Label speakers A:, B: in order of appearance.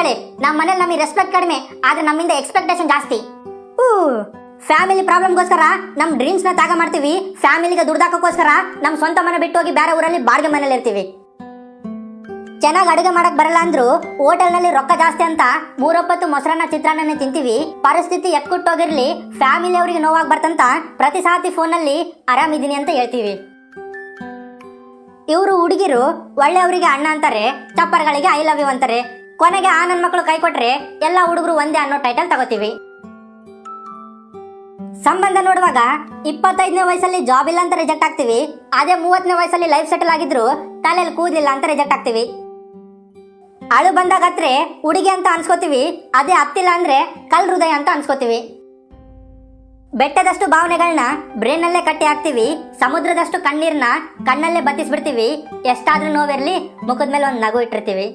A: ಕೇಳಿ, ನಮ್ಮ ಮನೇಲಿ ನಮಗೆ ರೆಸ್ಪೆಕ್ಟ್ ಕಡಿಮೆ, ಆದ್ರೆ ನಮ್ಮಿಂದ ಎಕ್ಸ್ಪೆಕ್ಟೇಷನ್ ಜಾಸ್ತಿ. ಫ್ಯಾಮಿಲಿ ಪ್ರಾಬ್ಲಮ್ಗೋಸ್ಕರ ನಮ್ಮ ಡ್ರೀಮ್ಸ್ ನ ತ್ಯಾಗ ಮಾಡ್ತೀವಿ. ಫ್ಯಾಮಿಲಿಗೆ ದುಡ್ದಾಕೋಸ್ಕರ ನಮ್ಮ ಸ್ವಂತ ಮನೆ ಬಿಟ್ಟು ಹೋಗಿ ಬೇರೆ ಊರಲ್ಲಿ ಬಾಡಿಗೆ ಮನೇಲಿ ಇರ್ತೀವಿ. ಚೆನ್ನಾಗಿ ಅಡುಗೆ ಮಾಡಕ್ ಬರಲ್ಲ ಅಂದ್ರು ಹೋಟೆಲ್ ನಲ್ಲಿ ರೊಕ್ಕ ಜಾಸ್ತಿ ಅಂತ 3 ಹೊತ್ತು ಮೊಸರನ್ನ ಚಿತ್ರಾನ್ನ ತಿಂತೀವಿ. ಪರಿಸ್ಥಿತಿ ಎಕ್ಕುಟ್ಟೋಗಿರ್ಲಿ, ಫ್ಯಾಮಿಲಿ ಅವರಿಗೆ ನೋವಾಗಿ ಬರ್ತಂತ ಪ್ರತಿ ಸಾತಿ ಫೋನ್ ನಲ್ಲಿ ಆರಾಮಿದ್ದೀನಿ ಅಂತ ಹೇಳ್ತೀವಿ. ಇವರು ಹುಡುಗಿರು ಒಳ್ಳೆಯವರಿಗೆ ಅಣ್ಣ ಅಂತಾರೆ, ಚಪ್ಪರ್ಗಳಿಗೆ ಐ ಲವ್ ಯು ಅಂತಾರೆ. ಕೊನೆಗೆ ಆ ನನ್ನ ಮಕ್ಕಳು ಕೈ ಕೊಟ್ರೆ ಎಲ್ಲ ಹುಡುಗರು ಒಂದೇ ಅನ್ನೋ ಟೈಟಲ್ ತಗೋತೀವಿ. ಸಂಬಂಧ ನೋಡುವಾಗ 25ನೇ ವಯಸ್ಸಲ್ಲಿ ಜಾಬ್ ಇಲ್ಲ ಅಂತ ರಿಜೆಕ್ಟ್ ಆಗ್ತೀವಿ. ಅದೇ 30ನೇ ವಯಸ್ಸಲ್ಲಿ ಲೈಫ್ ಸೆಟಲ್ ಆಗಿದ್ರು ತಲೆಯಲ್ಲಿ ಕೂದಲಿಲ್ಲ ಅಂತ ರಿಜೆಕ್ಟ್ ಆಗ್ತೀವಿ. ಅಳು ಬಂದಾಗ ಹತ್ರೆ ಹುಡುಗಿ ಅಂತ ಅನ್ಸ್ಕೋತೀವಿ, ಅದೇ ಹತ್ತಿಲ್ಲ ಅಂದ್ರೆ ಕಲ್ ಹೃದಯ ಅಂತ ಅನ್ಸ್ಕೋತೀವಿ. ಬೆಟ್ಟದಷ್ಟು ಭಾವನೆಗಳನ್ನ ಬ್ರೈನ್ ನಲ್ಲೇ ಕಟ್ಟಿ ಹಾಕ್ತಿವಿ, ಸಮುದ್ರದಷ್ಟು ಕಣ್ಣೀರ್ನ ಕಣ್ಣಲ್ಲೇ ಬತ್ತಿಸ್ಬಿಡ್ತೀವಿ. ಎಷ್ಟಾದ್ರೂ ನೋವಿರ್ಲಿ ಮುಖದ ಮೇಲೆ ಒಂದು ನಗು ಇಟ್ಟಿರ್ತೀವಿ.